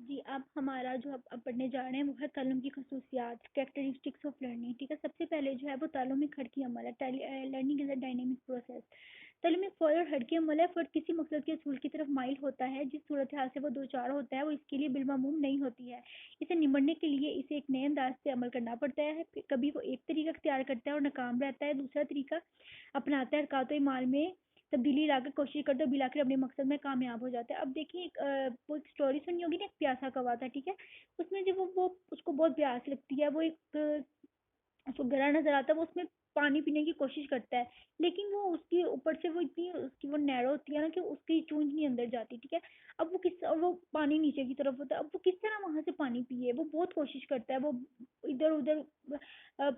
جی، اب ہمارا جو اب پڑھنے جا رہے ہیں وہ ہے تعلم کی خصوصیات، کریکٹرسٹکس آف لرننگ. ٹھیک ہے، سب سے پہلے جو ہے وہ تعلم ایک حرکی عمل ہے. Learning is a dynamic process. تعلیم ایک فعال اور حرکی عمل ہے. فرد کسی مقصد کے حصول کی طرف مائل ہوتا ہے. جس صورتحال سے وہ دوچار ہوتا ہے وہ اس کے لیے بالمعمول نہیں ہوتی ہے. اسے نمٹنے کے لیے اسے ایک نئے انداز سے عمل کرنا پڑتا ہے. کبھی وہ ایک طریقہ اختیار کرتا ہے اور ناکام رہتا ہے، دوسرا طریقہ اپناتا ہے، حرکات و اعمال میں تبدیلی لا کر کوشش کرتا ہے اور بلاخر اپنے مقصد میں کامیاب ہو جاتا ہے. اب دیکھیں وہ ایک اسٹوری سنی ہوگی نا، ایک پیاسا کوا تھا. ٹھیک ہے، اس میں جب وہ اس کو بہت پیاس لگتی ہے، وہ ایک اس کو گہرا نظر آتا ہے، وہ اس میں پانی پینے کی کوشش کرتا ہے، لیکن وہ اس کی اوپر سے وہ اتنی اس کی وہ نیرو ہوتی ہے نا کہ اس کی چونچ نہیں اندر جاتی. ٹھیک ہے، اب وہ پانی نیچے کی طرف ہوتا ہے. اب وہ کس طرح وہاں سے پانی پیے؟ وہ بہت کوشش کرتا ہے، وہ ادھر ادھر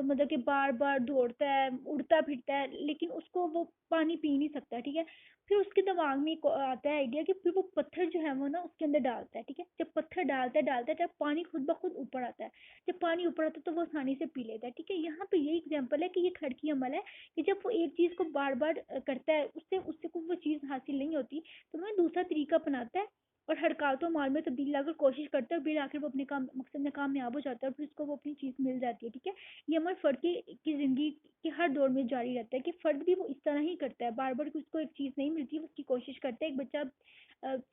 مطلب کہ بار بار دوڑتا ہے، اڑتا پھرتا ہے، لیکن اس کو وہ پانی پی نہیں سکتا. ٹھیک ہے، پھر اس کے دماغ میں آتا ہے آئیڈیا کہ پھر وہ پتھر جو ہے وہ نا اس کے اندر ڈالتا ہے. ٹھیک ہے، جب پتھر ڈالتا ہے جب پانی خود بخود اوپر آتا ہے. جب پانی اوپر آتا ہے تو وہ آسانی سے پی لیتا ہے. ٹھیک ہے، یہاں پہ یہ ایگزامپل ہے کہ یہ کھڑکی عمل ہے کہ جب وہ ایک چیز کو بار بار کرتا ہے، اس سے کوئی وہ چیز حاصل نہیں ہوتی تو وہ دوسرا طریقہ اپناتا ہے اور حرکات و مال میں تبدیلی لا کر کوشش کرتا ہے اور بالآخر وہ اپنے مقصد میں کامیاب ہو جاتا ہے اور پھر اس کو وہ اپنی چیز مل جاتی ہے. ٹھیک ہے، یہ عمل فرد کی زندگی کے ہر دور میں جاری رہتا ہے کہ فرد بھی وہ اس طرح ہی کرتا ہے. بار بار اس کو ایک چیز نہیں ملتی، اس کی کوشش کرتا ہے. ایک بچہ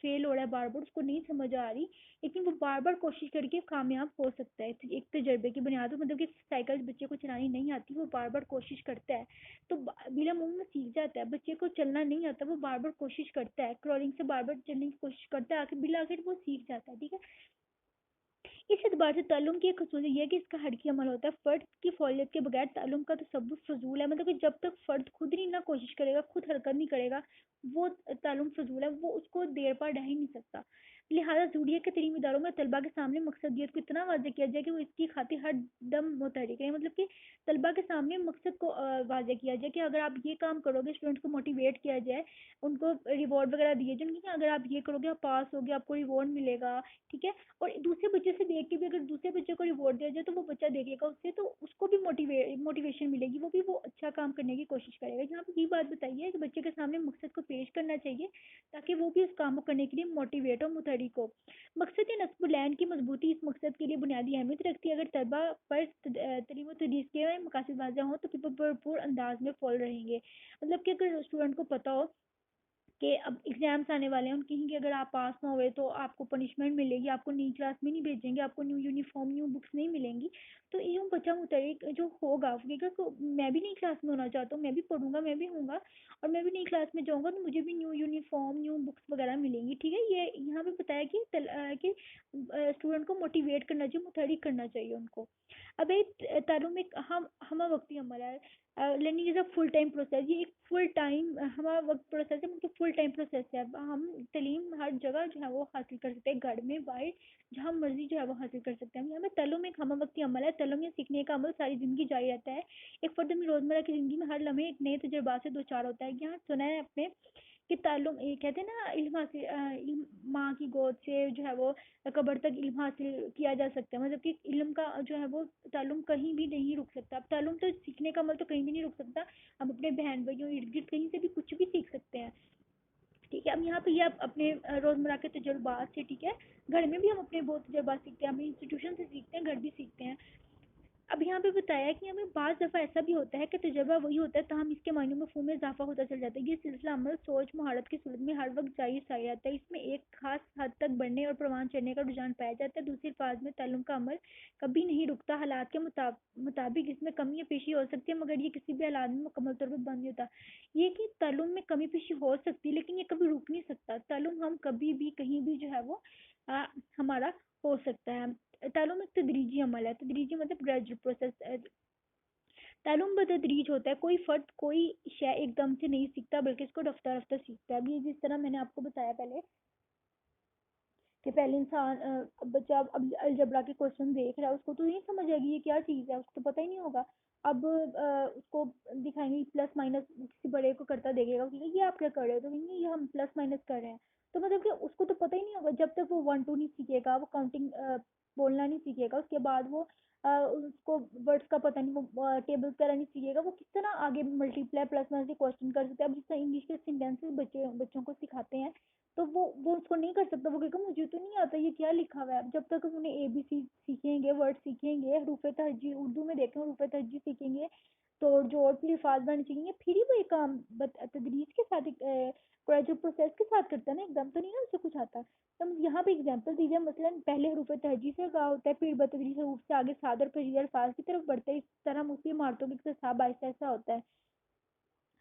فیل ہو رہا ہے بار بار، اس کو نہیں سمجھ آ رہی، لیکن وہ بار بار کوشش کر کے کامیاب ہو سکتا ہے ایک تجربے کی بنیاد پر. مطلب کہ سائیکل بچے کو چلانی نہیں آتی، وہ بار بار کوشش کرتا ہے تو بلا منہ میں سیکھ جاتا ہے. بچے کو چلنا نہیں آتا، وہ بار بار کوشش کرتا ہے، کرالنگ سے بار بار چلنے کی کوشش کرتا ہے، آخر بالآخر وہ سیکھ جاتا ہے. ٹھیک ہے، اس اعتبار سے تعلم کی ایک خصوصیت یہ ہے کہ اس کا حرکی عمل ہوتا ہے. فرد کی فعالیت کے بغیر تعلم کا تصور فضول ہے. مطلب کہ جب تک فرد خود نہیں نہ کوشش کرے گا، خود حرکت نہیں کرے گا، وہ تعلم فضول ہے، وہ اس کو دیر پا ڈہ ہی نہیں سکتا. لہٰذا ضروری ہے کہ تعلیمی اداروں میں طلباء کے سامنے مقصدیت کو اتنا واضح کیا جائے کہ وہ اس کی خاطر ہر دم متحرک ہے. مطلب کہ طلباء کے سامنے مقصد کو واضح کیا جائے کہ اگر آپ یہ کام کرو گے، اسٹوڈنٹ کو موٹیویٹ کیا جائے، ان کو ریوارڈ وغیرہ دیے جائیں کہ اگر آپ یہ کرو گے آپ پاس ہوگے، آپ کو ریوارڈ ملے گا. ٹھیک ہے، اور دوسرے بچے سے دیکھ کے بھی اگر دوسرے بچے کو ریوارڈ دیا جائے تو وہ بچہ دیکھے گا اس سے، تو اس کو بھی موٹیویشن ملے گی، وہ اچھا کام کرنے کی کوشش کرے گا. یہاں پہ یہ بات بتائیے کہ بچے کے سامنے مقصد کو پیش کرنا چاہیے تاکہ وہ بھی اس کام کو کرنے کے لیے موٹیویٹ ہو، متحرک ہو. مقصد یا نصب العین کی مضبوطی اس مقصد کے لیے بنیادی اہمیت رکھتی ہے. اگر طلباء پر تعلیم و تدریس کے مقاصد واضح ہوں تو پھر بھرپور انداز میں فعال رہیں گے. مطلب کہ اگر اسٹوڈنٹ کو پتا ہو کہ اب ایگزامس آنے والے ہیں، ان کہیں کہ اگر آپ پاس نہ ہوئے تو آپ کو پنشمنٹ ملے گی، آپ کو نئی کلاس میں نہیں بھیجیں گے، آپ کو نیو یونیفارم نیو بکس نہیں ملیں گی، تو یوں بچہ متحرک جو ہوگا کہ میں بھی نئی کلاس میں ہونا چاہتا ہوں، میں بھی پڑھوں گا، میں بھی ہوں گا اور میں بھی نئی کلاس میں جاؤں گا تو مجھے بھی نیو یونیفارم نیو بکس وغیرہ ملیں گی. ٹھیک ہے، یہ یہاں پہ بتایا کہ اسٹوڈنٹ کو موٹیویٹ کرنا چاہیے، متحرک کرنا چاہیے ان کو. اب تعلیم ایک ہمہ وقتی عمل ہے. Learning is a full time process. یہ ایک فل ٹائم ہمہ وقت پروسیس ہے، مطلب فل ٹائم پروسیس ہے. ہم تعلیم ہر جگہ جو ہے وہ حاصل کر سکتے ہیں، گھر میں باہر جہاں مرضی جو ہے وہ حاصل کر سکتے ہیں. ہمیں تعلیم ایک ہمہ وقتی عمل ہے. تعلیم یا سیکھنے کا عمل ساری زندگی جاری رہتا ہے. ایک فرد میں روزمرہ کی زندگی میں ہر لمحے ایک نئے تجربات سے دوچار ہوتا ہے. یہاں سنا ہے اپنے کہ تعلیم یہ کہتے ہیں نا علم حاصل ماں کی گود سے جو ہے وہ قبر تک علم حاصل کیا جا سکتا ہے. مطلب کہ علم کا جو ہے وہ تعلیم کہیں بھی نہیں رک سکتا. اب تعلیم تو سیکھنے کا عمل تو کہیں بھی نہیں رک سکتا. ہم اپنے بہن بھائیوں ارد گرد کہیں سے بھی کچھ بھی سیکھ سکتے ہیں. ٹھیک ہے، اب یہاں پہ یہ اپنے روزمرہ کے تجربات سے، ٹھیک ہے، گھر میں بھی ہم اپنے بہت تجربات سیکھتے ہیں، ہم انسٹیٹیوشن سے سیکھتے ہیں، گھر بھی سیکھتے ہیں. اب یہاں پہ بتایا کہ ہمیں بعض دفعہ ایسا بھی ہوتا ہے کہ تجربہ وہی ہوتا ہے تاہم اس کے معنی مفہوم میں اضافہ ہوتا چل جاتا ہے. یہ سلسلہ عمل سوچ مہارت کی صورت میں ہر وقت جاری ساری رہتا ہے. اس میں ایک خاص حد تک بڑھنے اور پروان چڑھنے کا رجحان پایا جاتا ہے. دوسری الفاظ میں تعلیم کا عمل کبھی نہیں رکتا. حالات کے مطابق اس میں کمی یا پیشی ہو سکتی ہے مگر یہ کسی بھی حالات میں مکمل طور پر بند نہیں ہوتا. یہ کہ تعلیم میں کمی پیشی ہو سکتی ہے لیکن یہ کبھی رک نہیں سکتا. تعلیم ہم کبھی بھی کہیں بھی جو ہے وہ ہمارا ہو سکتا ہے. تعلیم ایک تدریجی عمل ہے. تدریجی مطلب گریجویٹ پروسیس. تعلیم بتدریج ہوتا ہے. کوئی فرد کوئی شے ایک دم سے نہیں سیکھتا بلکہ اس کو رفتہ رفتہ سیکھتا ہے. اب یہ جس طرح میں نے آپ کو بتایا پہلے کہ پہلے انسان بچہ اب الجبرا کے کوشچن دیکھ رہا ہے، اس کو تو نہیں سمجھ آئے گی یہ کیا چیز ہے، اس کو تو پتہ ہی نہیں ہوگا. اب اس کو دکھائیں گے پلس مائنس، کسی بڑے کو کرتا دیکھے گا کہ یہ آپ کیا کر رہے ہو تو کہیں گے یہ ہم پلس مائنس کر رہے ہیں. تو مطلب کہ اس کو تو پتہ ہی نہیں ہوگا جب تک وہ 1 2 نہیں سیکھے گا، وہ کاؤنٹنگ بولنا نہیں سیکھے گا. اس کے بعد وہ اس کو ورڈس کا پتہ نہیں، وہ ٹیبل وغیرہ نہیں سیکھے گا، وہ کس طرح آگے ملٹیپلائی پلس مائنس سے کوشچن کر سکتے ہیں؟ اب جس طرح انگلش کے سینٹینسز بچوں کو سکھاتے ہیں تو وہ اس کو نہیں کر سکتا، وہ کہے گا مجھے تو نہیں آتا یہ کیا لکھا ہوا ہے. جب تک انہیں اے بی سی سیکھیں گے، ورڈ سیکھیں گے، حروف تہجی اردو میں دیکھیں حروف تہجی سیکھیں گے، توڑ جوڑ پھر الفاظ بنانے سیکھیں گے، پھر ہی وہ یہ کام تدریج کے ساتھ گریجویٹ پروسیس کے ساتھ کرتا ہے نا، ایک دم تو نہیں نا اسے کچھ آتا. تو یہاں پہ اگزامپل دیجیے، مثلا پہلے حروف تہجی سے کہا ہوتا ہے، پھر بتدریج حروف سے آگے ساد اور پیچیدہ الفاظ کی طرف بڑھتے ہیں. اس طرح مفتی عمارتوں کے اقتصاب آہستہ آہستہ ہوتا ہے.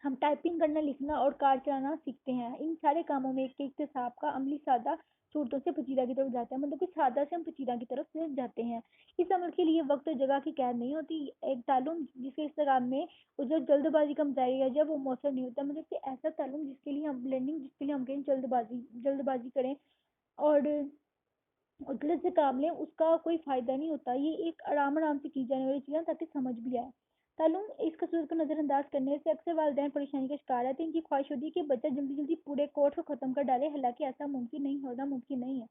ہم ٹائپنگ کرنا، لکھنا اور کار چلانا سیکھتے ہیں. ان سارے کاموں میں ایک اقتصاب کا عملی سادہ صورتوں سے پیچیدہ کی طرف جاتا ہے، مطلب کہ سادہ سے ہم پیچیدہ کی طرف جاتے ہیں. اس عمل کے لیے وقت اور جگہ کی قید نہیں ہوتی. ایک تعلم جس کے استعمال میں اجرت جلد بازی کا مظاہرہ ہے جب وہ مؤثر نہیں ہوتا، مطلب کہ ایسا تعلم جس کے لیے ہم لرننگ، جس کے لیے ہم کہیں جلد بازی کریں اور غلط سے کام لیں، اس کا کوئی فائدہ نہیں ہوتا. یہ ایک آرام سے کی جانے والی چیزیں تاکہ سمجھ بھی آئے. تعلیم اس قصور کو نظر انداز کرنے سے اکثر والدین پریشانی کا شکار رہتے ہیں. ان کی خواہش ہوتی ہے کہ بچہ جلدی جلدی پورے کورس کو ختم کر ڈالے، حالانکہ ایسا ممکن نہیں ہے.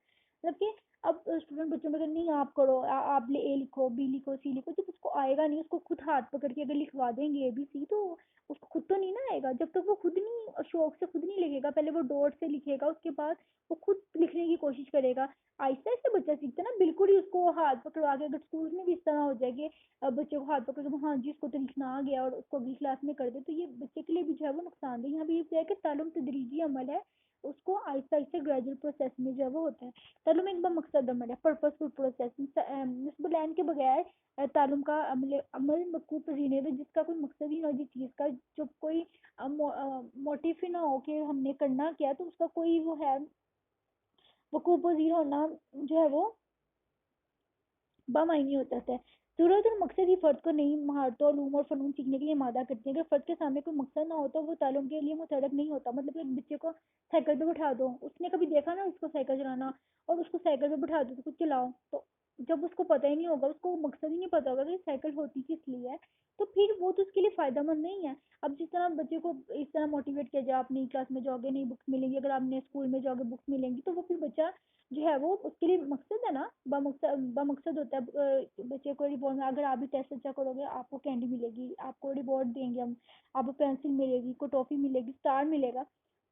مطلب کہ اب اسٹوڈنٹ بچوں میں نہیں آپ کرو، آپ اے لکھو، بی لکھو، سی لکھو. جب اس کو آئے گا نہیں، اس کو خود ہاتھ پکڑ کے اگر لکھوا دیں گے اے بی سی، تو اس کو خود تو نہیں نا آئے گا. جب تک وہ خود نہیں شوق سے خود نہیں لکھے گا، پہلے وہ ڈوٹ سے لکھے گا، اس کے بعد وہ خود لکھنے کی کوشش کرے گا. آہستہ آہستہ بچہ سیکھتا ہے نا. بالکل ہی اس کو ہاتھ پکڑوا کے، اگر اسکول میں بھی اس طرح ہو جائے کہ بچے کو ہاتھ پکڑ کے ہاں جی اس کو تو لکھنا آ گیا اور اس کو اگلی کلاس میں کر دے، تو یہ بچے کے لیے بھی جو ہے وہ نقصان دہ. یہاں بھی یہ ہے کہ تعلیم تدریجی عمل ہے، اس کو آہستہ آہستہ گریجویٹ پروسیس میں جو ہے وہ ہوتا ہے. تعلیم ایک مقصد عمل ہے، پرپزفل پروسیس. نصب العین کے بغیر تعلیم کا عمل مفقود پذیر ہے، جس کا کوئی مقصد ہی نہ ہو، جس چیز کا جب کوئی موٹیو ہی نہ ہو کہ ہم نے کرنا کیا، تو اس کا کوئی وہ ہے وقوع پذیر ہونا جو ہے وہ بامعنی ہوتا ہے. ضرورت اور مقصد ہی فرد کو نئی مہارتوں، علوم اور فنون سیکھنے کے لیے آمادہ کرتے ہیں. اگر فرد کے سامنے کوئی مقصد نہ ہو تو وہ تعلیم کے لیے متحرک نہیں ہوتا. مطلب ایک بچے کو سائیکل پہ بٹھا دو، اس نے کبھی دیکھا نا اس کو سائیکل چلانا، اور اس کو سائیکل پہ بٹھا دو تو کچھ چلاؤ، تو جب اس کو پتہ ہی نہیں ہوگا، اس کو مقصد ہی نہیں پتا ہوگا کہ سائیکل ہوتی کس لیے ہے، تو پھر وہ تو اس کے لیے فائدہ مند نہیں ہے. اب جس طرح بچے کو اس طرح موٹیویٹ کیا جائے، آپ نئی کلاس میں جاؤ گے نئی بکس ملیں گی، اگر آپ نے اسکول میں جاؤ گے بکس ملیں گی، تو وہ پھر بچہ جو ہے وہ اس کے لیے مقصد ہے نا، بمقصد ہوتا ہے. بچے کو ریبورڈ میں اگر آپ بھی ٹیسٹ اچھا کرو گے، آپ کو کینڈی ملے گی، آپ کو ریبورڈ دیں گے ہم، آپ کو پینسل ملے گی، کو ٹافی ملے گی، اسٹار ملے گا.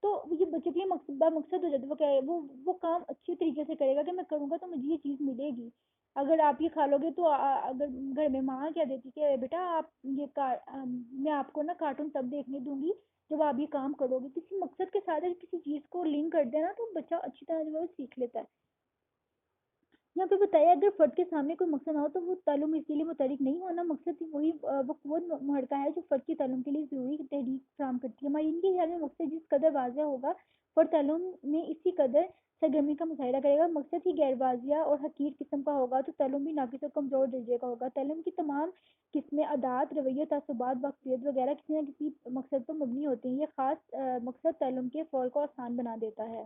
تو یہ بچے کے لیے بمقصد ہو جاتا ہے. وہ کہ وہ کام اچھی طریقے سے کرے گا کہ میں کروں گا تو مجھے یہ چیز ملے گی. اگر آپ یہ کھا لو گے تو اگر گھر میں ماں کیا دیتی کہ بیٹا آپ میں آپ کو نا کارٹون تب دیکھنے دوں گی جب آپ یہ کام کرو گے. کسی مقصد کے ساتھ کسی چیز کو لنک کر دینا تو بچہ اچھی طرح جو ہے سیکھ لیتا ہے. یہاں پہ بتایا اگر فرد کے سامنے کوئی مقصد نہ ہو تو وہ تعلیم اس کے لیے متحرک نہیں ہونا. مقصد وہی وہ قوت محرکہ ہے جو فرد کی تعلیم کے لیے ضروری تحریک فراہم کرتی ہے. ماہرین کے خیال میں مقصد جس قدر واضح ہوگا، فرد تعلیم میں اسی قدر سرگرمی کا مظاہرہ کرے گا. مقصد ہی غیر واضح اور حقیر قسم کا ہوگا تو تعلیم بھی ناقص اور کمزور درجے کا ہوگا. تعلیم کی تمام قسمیں عادات، رویے، تعصبات، واقفیت وغیرہ کسی نہ کسی مقصد پر مبنی ہوتے ہیں. یہ خاص مقصد تعلیم کے فعل کو آسان بنا دیتا ہے.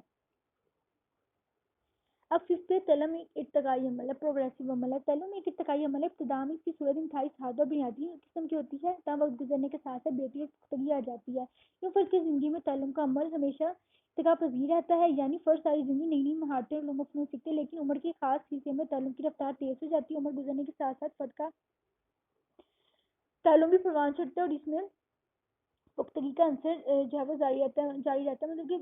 اب ففتھ تعلیم ایک ارتقائی عمل ہے، پروگریسو عمل ہے. تعلیم ایک ارتقائی عمل ہے. ابتدا میں اس کی صورت انتہائی سادہ اور بنیادی قسم کی ہوتی ہے، تاہم وقت گزرنے کے ساتھ ساتھ بہتری اور پختگی آ جاتی ہے. کیوں فرد کی زندگی میں تعلیم کا عمل ہمیشہ ارتقا پذیر رہتا ہے، یعنی فرد ساری زندگی نئی نئی مہارتیں اور علوم و فنون سیکھتے ہیں، لیکن عمر کے خاص حصے میں تعلیم کی رفتار تیز ہو جاتی ہے. عمر گزرنے کے ساتھ ساتھ فرد کا تعلیم بھی پروان چڑھتا ہے اور اس میں پختگی کا عنصر جو ہے وہ جاری رہتا ہے. مطلب کہ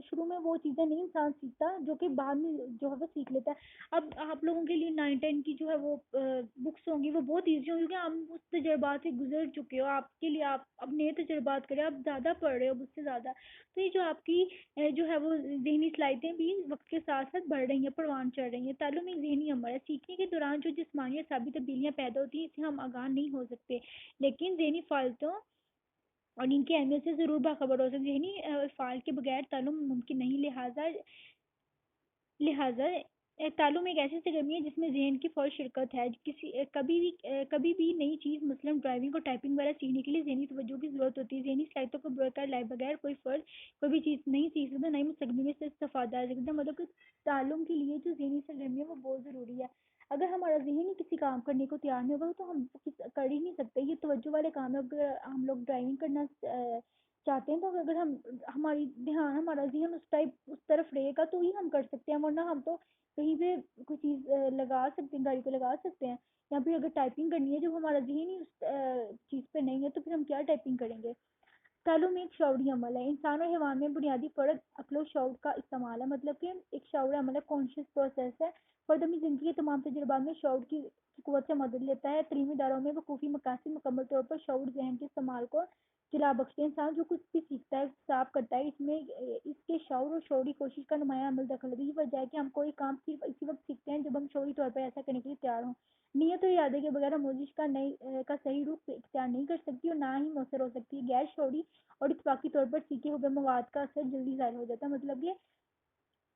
شروع میں وہ چیزیں نہیں انسان سیکھتا جو کہ بعد میں جو ہے وہ سیکھ لیتا ہے. اب آپ لوگوں کے لیے 9-10 کی جو ہے وہ بکس ہوں گی وہ بہت ایزی ہوں گی کیونکہ ہم اس تجربات سے گزر چکے ہو. آپ کے لیے آپ اب نئے تجربات کریں، آپ زیادہ پڑھ رہے ہو مجھ سے زیادہ، تو یہ جو آپ کی جو ہے وہ ذہنی صلاحیتیں بھی وقت کے ساتھ ساتھ بڑھ رہی ہیں، پروان چڑھ رہی ہیں. تعلیم ایک ذہنی عمل ہے. سیکھنے کے دوران جو جسمانی اور اعصابی تبدیلیاں پیدا ہوتی ہیں اسے ہم آگاہ نہیں ہو سکتے، لیکن ذہنی فعالیتوں اور ان کی اہمیت سے ضرور باخبر ہو سکتے. ذہنی فعال کے بغیر تعلیم ممکن نہیں. لہٰذا تعلیم ایک ایسی سرگرمی ہے جس میں ذہن کی فعال شرکت ہے. کبھی بھی نئی چیز مثلا ڈرائیونگ اور ٹائپنگ وغیرہ سیکھنے کے لیے ذہنی توجہ کی ضرورت ہوتی ہے. ذہنی صلاحیتوں کو برقرار لائے بغیر کوئی فرد کوئی بھی چیز نہیں سیکھ سکتا، نئی مستقبل میں سے استفادہ کر سکتا. مطلب کہ تعلیم کے لیے جو ذہنی سرگرمی ہے وہ بہت ضروری ہے. اگر ہمارا ذہن ہی کسی کام کرنے کو تیار نہیں ہوگا تو ہم کر ہی نہیں سکتے. یہ توجہ والے کام ہے. اگر ہم لوگ ڈرائیونگ کرنا چاہتے ہیں، تو اگر ہم ہماری دھیان ہمارا ذہن اس طرف رہے گا تو ہی ہم کر سکتے ہیں، ورنہ ہم تو کہیں پہ کوئی چیز لگا سکتے ہیں، گاڑی پہ لگا سکتے ہیں، یا پھر اگر ٹائپنگ کرنی ہے جب ہمارا ذہن ہی اس چیز پہ نہیں ہے تو پھر ہم کیا ٹائپنگ کریں گے. تعلم ایک شعوری عمل ہے. انسان اور حیوان میں بنیادی فرق عقل و شعور کا استعمال ہے. مطلب کہ ایک شعوری عمل ہے، کانشیس پروسیس ہے. فرد اپنی زندگی کے تمام تجربات میں شعور کی قوت سے مدد لیتا ہے. تعلیمی اداروں میں وقوفی مقاصد مکمل طور پر شعور ذہن کے استعمال کو چلا بخشتے ہیں. انسان جو کچھ بھی سیکھتا ہے صاف کرتا ہے، اس میں اس کے شعور اور شعوری کوشش کا نمایاں عمل دخل ہے. یہی وجہ ہے کہ ہم کوئی کام صرف اسی وقت سیکھتے ہیں جب ہم شعوری طور پر ایسا کرنے کے لیے تیار ہوں. نیت اور ارادے کے بغیر آموزش کا صحیح روپ اختیار نہیں کر سکتی اور نہ ہی مؤثر ہو سکتی. غیر شعوری اور اتفاقی طور پر سیکھے ہوئے مواد کا اثر جلدی ظاہر ہو جاتا ہے. مطلب یہ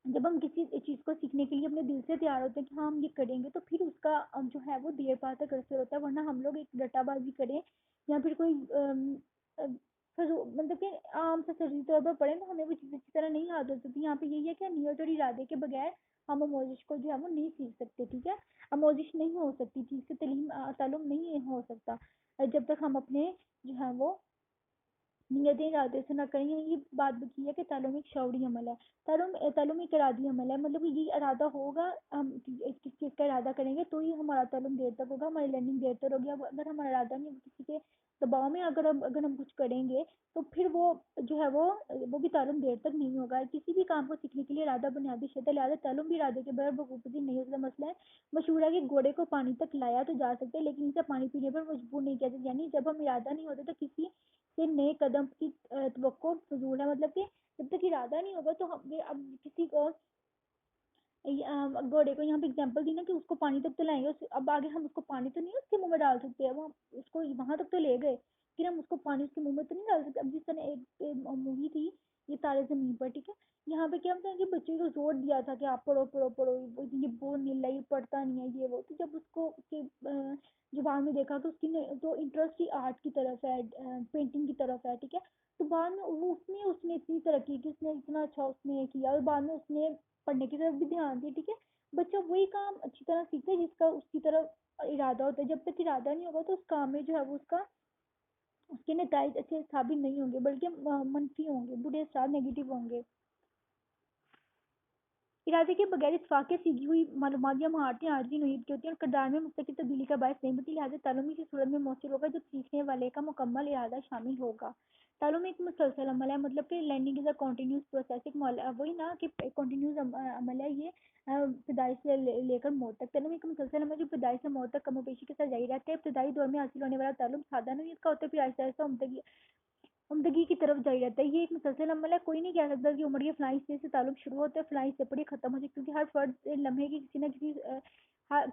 جب ہم کسی چیز کو سیکھنے کے لیے اپنے دل سے تیار ہوتے ہیں کہ ہاں ہم یہ کریں گے تو پھر اس کا جو ہے وہ دیر پا تک اثر ہوتا ہے. ورنہ ہم لوگ ایک ڈٹا بازی کریں یا پھر کوئی مطلب کہ عام سے سرزی طور پر پڑھیں تو ہمیں وہ چیز اچھی طرح نہیں یاد ہو سکتی. یہاں پہ یہی ہے کہ نیت اور ارادے کے بغیر ہم آموزش کو جو ہے وہ نہیں سیکھ سکتے. ٹھیک ہے، آموزش نہیں ہو سکتی، چیز سے تعلم نہیں ہو سکتا جب تک ہم اپنے جو ہے وہ نیتیں ارادے سے نہ کریں. یہ بات بکی ہے کہ تعلم ایک شعوری عمل ہے. تعلم ایک ارادی عمل ہے. مطلب یہ ارادہ ہوگا، ہم کس چیز کا ارادہ کریں گے تو ہی ہمارا تعلم دیر تک ہوگا، ہماری لرننگ دیر تک ہوگی. اگر ہمارا ارادہ نہیں کسی کے دباؤ میں اگر ہم کچھ کریں گے تو پھر وہ جو ہے وہ بھی تعلم دیر تک نہیں ہوگا. کسی بھی کام کو سیکھنے کے لیے ارادہ بنیادی شرط ہے، لہٰذا تعلم بھی ارادے کے بغیر وقوع پذیر نہیں ہوتا. مسئلہ ہے مشہور ہے کہ گھوڑے کو پانی تک لایا تو جا سکتے لیکن اسے پانی پینے پر مجبور نہیں کیا جاتا. یعنی جب ہم ارادہ نہیں ہوتا تو کسی سے نئے قدم کی توقع فضول ہے. مطلب کہ جب تک ارادہ نہیں ہوگا تو ہم اب کسی کو گھوڑے کو یہاں پہ اگزامپل دی نا کہ اس کو پانی تک تو لائیں گے، اب آگے ہم اس کو پانی تو نہیں اس کے منہ میں ڈال سکتے ہیں، وہ اس کو وہاں تک تو لے گئے پھر ہم اس کو پانی اس کے منہ میں تو نہیں ڈال سکتے. اب جس طرح ایک مووی تھی یہ تارے زمین پر، ٹھیک ہے، یہاں پہ کیا ہوتا ہے کہ بچے کو زور دیا تھا کہ آپ پڑھو پڑھو پڑھو، یہ بور نہیں لائی پڑھتا نہیں ہے یہ وہ. تو جب اس کو اس کے زبان میں دیکھا تو اس کی تو انٹرسٹ ہی آرٹ کی طرف ہے، پینٹنگ کی طرف ہے. ٹھیک ہے، تو بعد میں اس نے اتنی ترقی کی، اس نے اتنا اچھا اس نے کیا اور بعد میں اس نے پڑھنے کی طرف بھی دھیان دیا. ٹھیک ہے، بچہ وہی کام اچھی طرح سیکھتا ہے جس کا اس کی طرف ارادہ ہوتا ہے. جب تک ارادہ نہیں ہوگا تو اس کام میں جو ہے وہ اس کے نتائج اچھے ثابت نہیں ہوں گے بلکہ منفی ہوں گے، برے اثرات نیگیٹو ہوں گے. ارادے کے بغیر اتفاق کے سیکھی ہوئی معلومات یا مہارتیں عارضی نوعیت کی ہوتی ہیں اور کردار میں مستقل تبدیلی کا باعث نہیں بنتی. لہٰذا تعلم اسی صورت میں مؤثر ہوگا جب سیکھنے والے کا مکمل ارادہ شامل ہوگا. تعلم ایک مسلسل عمل ہے. مطلب کہ learning is a continuous process. ایک وہی نا کہ کنٹینیوس عمل ہے یہ ابتدائی سے لے کر موت تک. تعلم ایک مسلسل عمل جو ابتدائی سے موت تک کم و بیشی کے ساتھ جاری رہتا ہے. ابتدائی دور میں حاصل ہونے والا تعلم سادہ نوعیت کا ہوتا ہے، پھر آہستہ آہستہ عمدگی کی طرف جاری رہتا ہے. یہ ایک مسلسل عمل ہے. کوئی نہیں کہہ سکتا کہ عمر کے فلاں حصے سے تعلق شروع ہوتا ہے فلاں حصے پر ہی ختم ہو جائے، کیونکہ ہر فرد لمحے کی کسی نہ کسی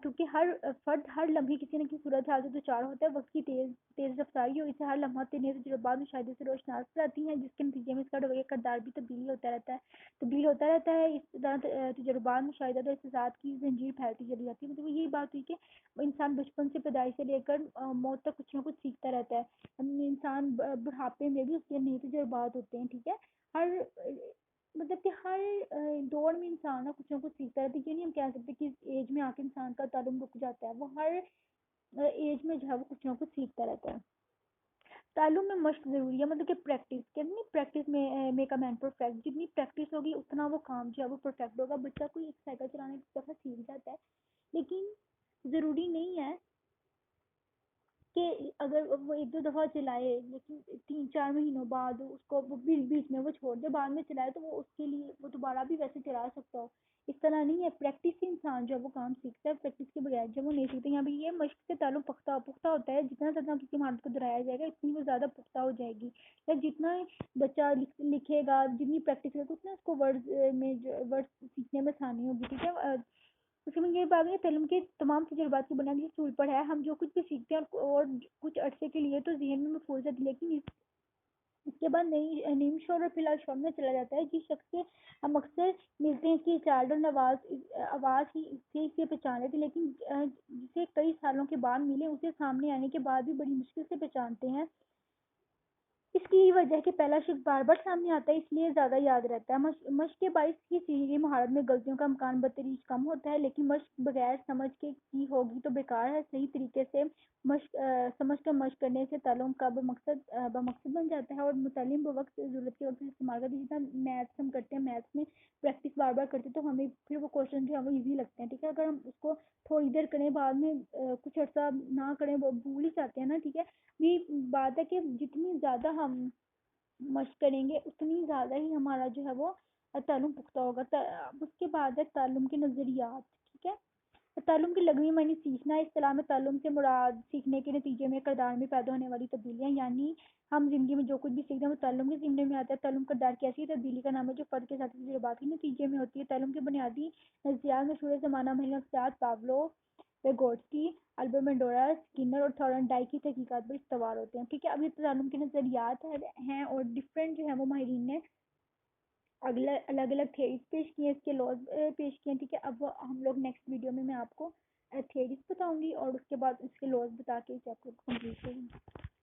کیونکہ ہر فرد ہر لمحے کسی نہ کسی صورت حال سے دوچار ہوتا ہے. وقت کی تیز رفتاری اور اسے ہر لمحہ نئے تجربات مشاہدے سے روشناس کراتی ہیں جس کے نتیجے میں اس کا رویہ کردار بھی تبدیل ہوتا رہتا ہے. اس طرح تجربات مشاہدات اور احساسات کی زنجیر پھیلتی چلی جاتی ہے. مطلب یہی بات ہوئی کہ انسان بچپن سے پیدائش سے لے کر موت تک کچھ نہ کچھ سیکھتا رہتا ہے. انسان بڑھاپے میں بھی اس کے نئے تجربات ہوتے ہیں. ٹھیک ہے، ہر مطلب کہ ہر دور میں انسان کچھ نہ کچھ سیکھتا ہے. یہ نہیں ہم کہہ سکتے کہ اس ایج میں آ کے انسان کا تعلم رک جاتا ہے. وہ ہر ایج میں جو ہے وہ کچھ نہ کچھ سیکھتا رہتا ہے. تعلم میں مشق ضروری ہے. مطلب کہ پریکٹس، کتنی پریکٹس میں میک اے مین پرفیکٹ. جتنی پریکٹس ہوگی اتنا وہ کام جو ہے وہ پرفیکٹ ہوگا. بچہ کوئی ایک سائیکل چلانے کی دفعہ سیکھ جاتا ہے لیکن ضروری نہیں ہے کہ اگر وہ ایک دو دفعہ چلائے لیکن 3-4 مہینوں بعد اس کو بیچ میں وہ چھوڑ دے بعد میں چلائے تو وہ اس کے لیے وہ دوبارہ بھی ویسے چلا سکتا ہو. اس طرح نہیں ہے. پریکٹس سے انسان جو ہے وہ کام سیکھتا ہے، پریکٹس کے بغیر جب وہ نہیں سیکھتے. یہاں بھی یہ مشق سے تعلق پختہ ہوتا ہے. جتنا زیادہ کسی مہارت کو دہرایا جائے گا اتنی وہ زیادہ پختہ ہو جائے گی. یا جتنا بچہ لکھے گا، جتنی پریکٹس کرے گا اتنا اس کو ورڈ سیکھنے میں آسانی ہوگی. ٹھیک ہے، اس میں یہ بات ہے تعلیم کے تمام تجربات کی بنیادی اصول پر ہے. ہم جو کچھ بھی سیکھتے ہیں اور کچھ عرصے کے لیے تو ذہن میں محفوظ ہے لیکن اس کے بعد نیم شور اور فی الحال شور میں چلا جاتا ہے. جس شخص سے ہم اکثر ملتے ہیں اس کی چائلڈ آواز ہی اسے پہچان لیتے لیکن جسے کئی سالوں کے بعد ملے اسے سامنے آنے کے بعد بھی بڑی مشکل سے پہچانتے ہیں. اس کی وجہ ہے کہ پہلا شخص بار بار سامنے آتا ہے، اس لیے زیادہ یاد رہتا ہے۔ مشق کے باعث کی سیکھی مہارت میں غلطیوں کا امکان بتدریج کم ہوتا ہے، لیکن مشق بغیر سمجھ کے کی ہوگی تو بیکار ہے۔ صحیح طریقے سے سمجھ کر مشق کرنے سے تعلم کا بمقصد بن جاتا ہے اور متعلم بوقت ضرورت کے وقت استعمال کرتے ہیں۔ جس طرح میتھس ہم کرتے ہیں، میتھس میں پریکٹس بار بار کرتے ہیں تو ہمیں پھر وہ کوشچن جو ہے وہ ایزی لگتے ہیں، ٹھیک ہے۔ اگر ہم اس کو تھوڑی دیر کریں بعد میں کچھ عرصہ نہ کریں وہ بھول ہی جاتے ہیں نا، ٹھیک ہے۔ یہ بات ہے کہ جتنی زیادہ ہم مشق کریں گے اتنی زیادہ ہی ہمارا جو ہے وہ تعلم پختہ ہوگا۔ اس کے بعد ہے تعلم کے نظریات، ٹھیک ہے۔ تعلم کی لغوی معنی سیکھنا۔ اصطلاح میں تعلم سے مراد سیکھنے کے نتیجے میں کردار میں پیدا ہونے والی تبدیلیاں، یعنی ہم زندگی میں جو کچھ بھی سیکھتے ہیں وہ تعلم کے ضمن میں آتا ہے۔ تعلم کردار کی ایسی تبدیلی کا نام ہے جو فرد کے ذاتی تجربات کے نتیجے میں ہوتی ہے۔ تعلم کے بنیادی نظریات مشہور زمانہ مہیلا نفسیات پاولو، ویگوٹسکی، البرٹ بینڈورا، اسکینر اور تھورن ڈائی کی تحقیقات پر استوار ہوتے ہیں، ٹھیک ہے۔ اب یہ تعلم کے نظریات ہیں اور ڈفرینٹ جو ہے وہ ماہرین نے الگ الگ تھیریز پیش کی ہیں، اس کے لاز پیش کیے ہیں، ٹھیک ہے۔ اب ہم لوگ نیکسٹ ویڈیو میں آپ کو تھیریز بتاؤں گی اور اس کے بعد اس کے لاز بتا کے چیپٹر کو کمپلیٹ کروں گی۔